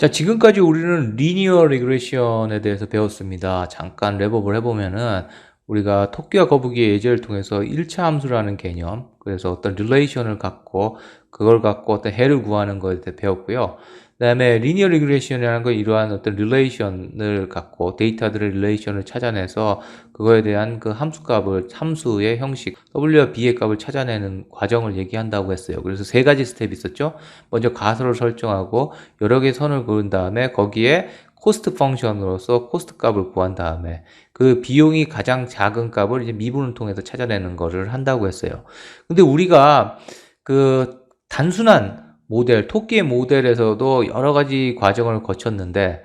자, 지금까지 우리는 리니어 리그레션에 대해서 배웠습니다. 잠깐 랩업을 해보면은 우리가 토끼와 거북이의 예제를 통해서 1차 함수라는 개념, 그래서 어떤 릴레이션을 갖고 그걸 갖고 어떤 해를 구하는 것에 대해 배웠고요. 그 다음에 리니어 리그레션이라는 건 이러한 어떤 릴레이션을 갖고 데이터들의 릴레이션을 찾아내서 그거에 대한 그 함수값을, 함수의 형식, W와 B의 값을 찾아내는 과정을 얘기한다고 했어요. 그래서 세 가지 스텝이 있었죠. 먼저 가설을 설정하고 여러 개의 선을 그은 다음에 거기에 코스트 펑션으로서 코스트 값을 구한 다음에 그 비용이 가장 작은 값을 이제 미분을 통해서 찾아내는 것을 한다고 했어요. 근데 우리가 그 단순한 모델, 토끼의 모델에서도 여러 가지 과정을 거쳤는데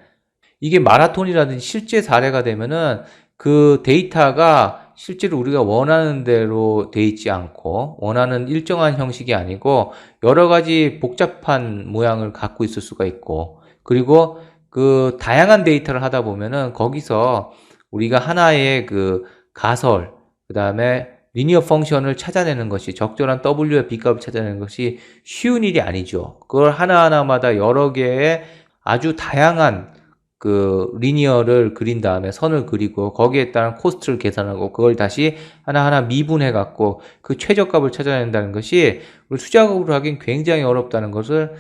이게 마라톤이라든지 실제 사례가 되면은 그 데이터가 실제로 우리가 원하는 대로 돼 있지 않고 원하는 일정한 형식이 아니고 여러 가지 복잡한 모양을 갖고 있을 수가 있고 그리고 그 다양한 데이터를 하다 보면은 거기서 우리가 하나의 그 가설 그 다음에 리니어 펑션을 찾아내는 것이 적절한 W의 B값을 찾아내는 것이 쉬운 일이 아니죠. 그걸 하나하나마다 여러 개의 아주 다양한 그 리니어를 그린 다음에 선을 그리고 거기에 따른 코스트를 계산하고 그걸 다시 하나하나 미분해 갖고 그 최저값을 찾아낸다는 것이 수작업으로 하긴 굉장히 어렵다는 것을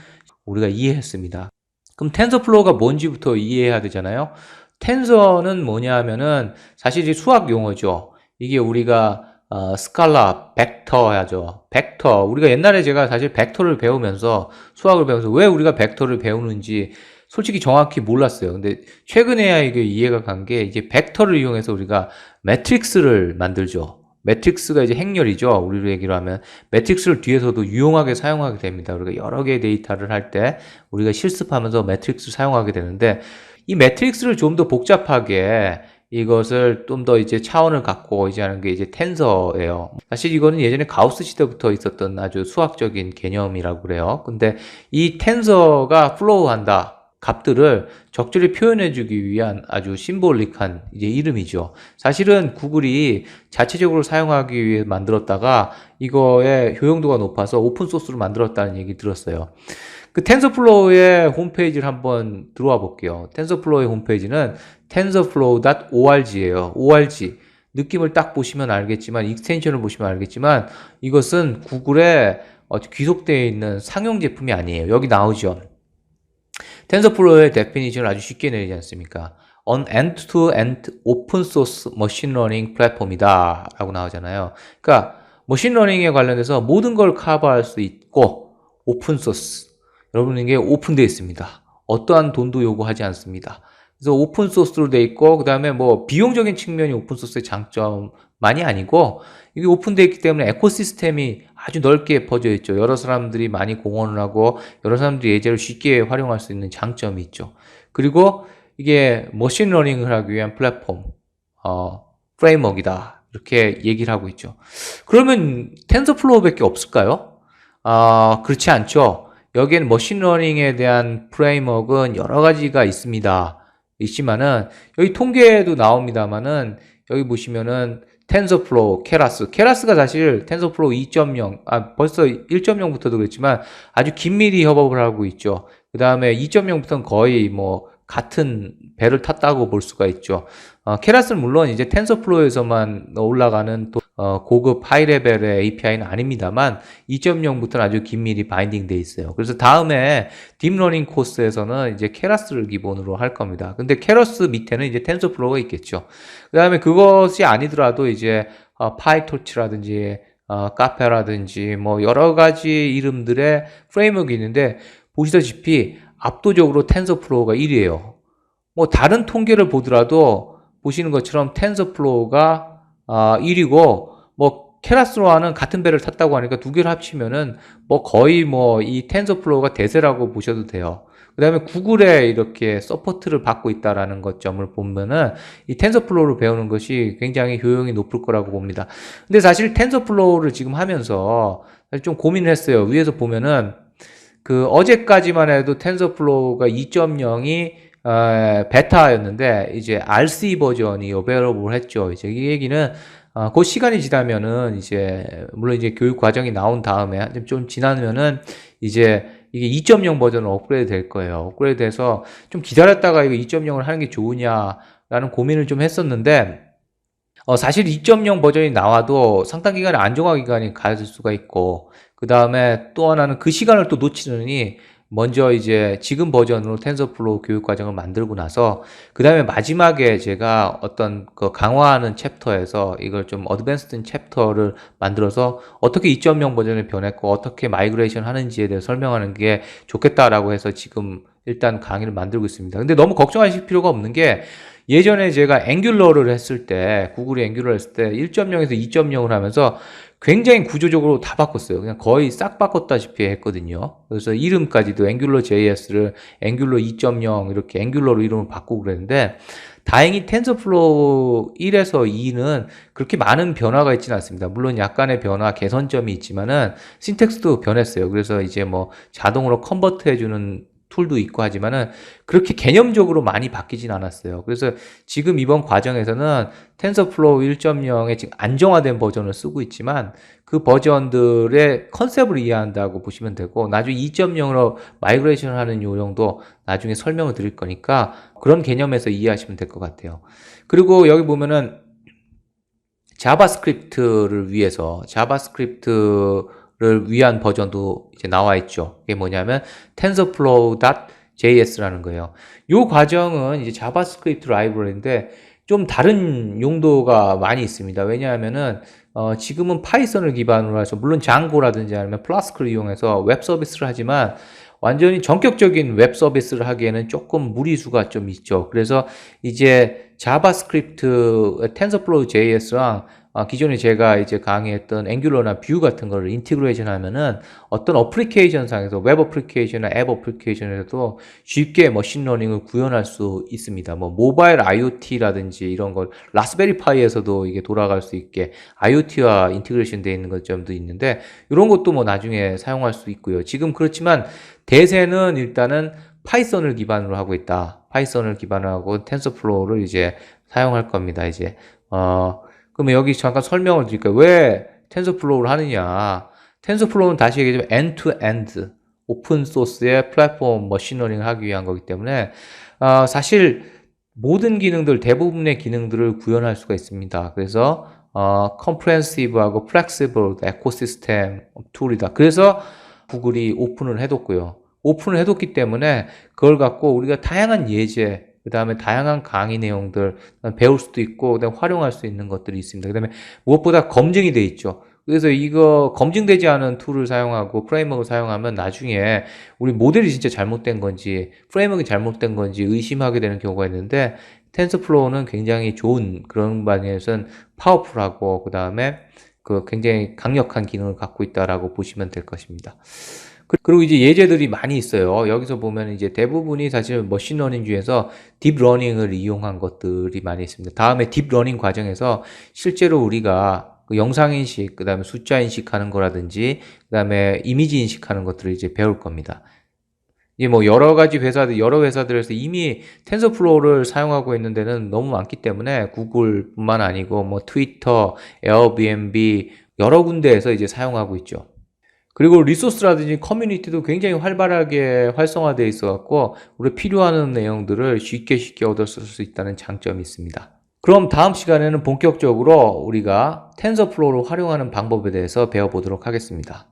우리가 이해했습니다. 그럼 텐서플로우가 뭔지부터 이해해야 되잖아요. 텐서는 뭐냐 하면은 사실 이 수학 용어죠. 이게 우리가 스칼라, 벡터 하죠. 벡터. 우리가 옛날에 제가 사실 벡터를 배우면서 수학을 배우면서 왜 우리가 벡터를 배우는지 솔직히 정확히 몰랐어요. 근데 최근에야 이게 이해가 간 게 이제 벡터를 이용해서 우리가 매트릭스를 만들죠. 매트릭스가 이제 행렬이죠. 우리로 얘기로 하면 매트릭스를 뒤에서도 유용하게 사용하게 됩니다. 우리가 여러 개의 데이터를 할 때 우리가 실습하면서 매트릭스를 사용하게 되는데 이 매트릭스를 좀 더 복잡하게 이것을 좀 더 이제 차원을 갖고 이제 하는 게 이제 텐서예요. 사실 이거는 예전에 가우스 시대부터 있었던 아주 수학적인 개념이라고 그래요. 근데 이 텐서가 플로우한다. 값들을 적절히 표현해주기 위한 아주 심볼릭한 이제 이름이죠. 사실은 구글이 자체적으로 사용하기 위해 만들었다가 이거의 효용도가 높아서 오픈소스로 만들었다는 얘기 들었어요. 그 텐서플로우의 홈페이지를 한번 들어와 볼게요. 텐서플로우의 홈페이지는 tensorflow.org예요. org. 느낌을 딱 보시면 알겠지만, 익스텐션을 보시면 알겠지만, 이것은 구글에 귀속되어 있는 상용 제품이 아니에요. 여기 나오죠. 텐서플로우의 데피니션을 아주 쉽게 내리지 않습니까? An end-to-end open source machine learning 플랫폼이다 라고 나오잖아요. 그러니까 머신러닝에 관련해서 모든 걸 커버할 수 있고 오픈 소스. 여러분 이게 오픈되어 있습니다. 어떠한 돈도 요구하지 않습니다. 그래서 오픈 소스로 돼 있고 그 다음에 뭐 비용적인 측면이 오픈 소스의 장점만이 아니고 이게 오픈되어 있기 때문에 에코시스템이 아주 넓게 퍼져 있죠. 여러 사람들이 많이 공헌을 하고 여러 사람들이 예제를 쉽게 활용할 수 있는 장점이 있죠. 그리고 이게 머신러닝을 하기 위한 플랫폼, 프레임워크이다. 이렇게 얘기를 하고 있죠. 그러면 텐서플로우밖에 없을까요? 그렇지 않죠. 여기엔 머신러닝에 대한 프레임워크는 여러 가지가 있지만은 여기 통계에도 나옵니다만은 여기 보시면은 텐서플로우, 케라스가 사실 텐서플로우 2.0, 벌써 1.0부터도 그랬지만 아주 긴밀히 협업을 하고 있죠. 그 다음에 2.0부터는 거의 뭐 같은 배를 탔다고 볼 수가 있죠. 케라스는 물론 이제 텐서플로우에서만 올라가는 또 고급 하이레벨의 API는 아닙니다만 2.0부터는 아주 긴밀히 바인딩 돼 있어요. 그래서 다음에 딥러닝 코스에서는 이제 케라스를 기본으로 할 겁니다. 근데 케라스 밑에는 이제 텐서플로우가 있겠죠. 그 다음에 그것이 아니더라도 이제 파이토치라든지 카페라든지 뭐 여러 가지 이름들의 프레임워크가 있는데 보시다시피 압도적으로 텐서플로우가 1위에요. 뭐 다른 통계를 보더라도 보시는 것처럼 텐서플로우가 1위고 뭐 케라스로와는 같은 배를 탔다고 하니까 두 개를 합치면은 뭐 거의 뭐 이 텐서플로우가 대세라고 보셔도 돼요. 그 다음에 구글에 이렇게 서포트를 받고 있다라는 것점을 보면은 이 텐서플로우를 배우는 것이 굉장히 효용이 높을 거라고 봅니다. 근데 사실 텐서플로우를 지금 하면서 사실 좀 고민을 했어요. 위에서 보면은 그 어제까지만 해도 텐서플로우가 2.0이 베타였는데 이제 RC 버전이 어베러블 했죠. 이제 이 얘기는 그 시간이 지나면은 이제 물론 이제 교육 과정이 나온 다음에 좀 지나면은 이제 이게 2.0 버전으로 업그레이드 될 거예요. 업그레이드 돼서 좀 기다렸다가 이거 2.0을 하는 게 좋으냐라는 고민을 좀 했었는데, 사실 2.0 버전이 나와도 상당 기간의 안정화 기간이 가질 수가 있고, 그 다음에 또 하나는 그 시간을 또 놓치느니, 먼저 이제 지금 버전으로 텐서플로우 교육 과정을 만들고 나서, 그 다음에 마지막에 제가 어떤 그 강화하는 챕터에서 이걸 좀 어드밴스드 챕터를 만들어서 어떻게 2.0 버전을 변했고, 어떻게 마이그레이션 하는지에 대해 설명하는 게 좋겠다라고 해서 지금 일단 강의를 만들고 있습니다. 근데 너무 걱정하실 필요가 없는 게, 예전에 제가 앵귤러를 했을 때, 구글이 앵귤러를 했을 때 1.0에서 2.0을 하면서 굉장히 구조적으로 다 바꿨어요. 그냥 거의 싹 바꿨다시피 했거든요. 그래서 이름까지도 앵귤러 JS를 앵귤러 2.0 이렇게 앵귤러로 이름을 바꾸고 그랬는데, 다행히 텐서플로우 1에서 2는 그렇게 많은 변화가 있지는 않습니다. 물론 약간의 변화, 개선점이 있지만은 신텍스도 변했어요. 그래서 이제 뭐 자동으로 컨버트 해주는 툴도 있고 하지만은 그렇게 개념적으로 많이 바뀌진 않았어요. 그래서 지금 이번 과정에서는 텐서플로우 1.0의 지금 안정화된 버전을 쓰고 있지만 그 버전들의 컨셉을 이해한다고 보시면 되고, 나중에 2.0으로 마이그레이션 하는 요령도 나중에 설명을 드릴 거니까 그런 개념에서 이해하시면 될 것 같아요. 그리고 여기 보면은 자바스크립트를 위한 버전도 이제 나와 있죠. 그게 뭐냐면 tensorflow.js라는 거예요. 이 과정은 이제 자바스크립트 라이브러리인데 좀 다른 용도가 많이 있습니다. 왜냐하면은 지금은 파이썬을 기반으로 해서, 물론 장고라든지 아니면 플라스크를 이용해서 웹 서비스를 하지만 완전히 전격적인 웹 서비스를 하기에는 조금 무리수가 좀 있죠. 그래서 이제 자바스크립트 텐서플로우 JS랑 기존에 제가 이제 강의했던 앵귤러나 뷰 같은 거를 인티그레이션 하면은 어떤 어플리케이션 상에서, 웹 어플리케이션이나 앱 어플리케이션에서도 쉽게 머신러닝을 구현할 수 있습니다. 뭐 모바일 IoT라든지 이런 걸 라스베리파이에서도 이게 돌아갈 수 있게 IoT와 인티그레이션 되어 있는 것점도 있는데, 이런 것도 뭐 나중에 사용할 수 있고요. 지금 그렇지만 대세는 일단은 파이썬을 기반으로 하고 있다. 파이썬을 기반으로 하고 텐서플로우를 이제 사용할 겁니다. 이제 그러면 여기 잠깐 설명을 드릴까요? 왜 텐서플로우를 하느냐? 텐서플로우는 다시 얘기하자면 end-to-end 오픈 소스의 플랫폼 머신러닝을 하기 위한 거기 때문에 사실 모든 기능들, 대부분의 기능들을 구현할 수가 있습니다. 그래서 comprehensive하고 flexible 에코시스템 툴이다. 그래서 구글이 오픈을 해뒀고요. 오픈을 해뒀기 때문에 그걸 갖고 우리가 다양한 예제, 그 다음에 다양한 강의 내용들 배울 수도 있고, 그 다음에 활용할 수 있는 것들이 있습니다. 그 다음에 무엇보다 검증이 돼 있죠. 그래서 이거 검증되지 않은 툴을 사용하고 프레임워크를 사용하면 나중에 우리 모델이 진짜 잘못된 건지, 프레임워크가 잘못된 건지 의심하게 되는 경우가 있는데, 텐서플로우는 굉장히 좋은 그런 반에서는 파워풀하고, 그 다음에 그 굉장히 강력한 기능을 갖고 있다라고 보시면 될 것입니다. 그리고 이제 예제들이 많이 있어요. 여기서 보면 이제 대부분이 사실 머신러닝 중에서 딥러닝을 이용한 것들이 많이 있습니다. 다음에 딥러닝 과정에서 실제로 우리가 그 영상 인식, 그 다음에 숫자 인식하는 거라든지, 그 다음에 이미지 인식하는 것들을 이제 배울 겁니다. 이게 뭐 여러 회사들에서 이미 텐서플로우를 사용하고 있는 데는 너무 많기 때문에 구글뿐만 아니고 뭐 트위터, 에어비앤비 여러 군데에서 이제 사용하고 있죠. 그리고 리소스라든지 커뮤니티도 굉장히 활발하게 활성화되어 있어 갖고 우리 필요한 내용들을 쉽게 얻을 수 있다는 장점이 있습니다. 그럼 다음 시간에는 본격적으로 우리가 텐서플로우를 활용하는 방법에 대해서 배워보도록 하겠습니다.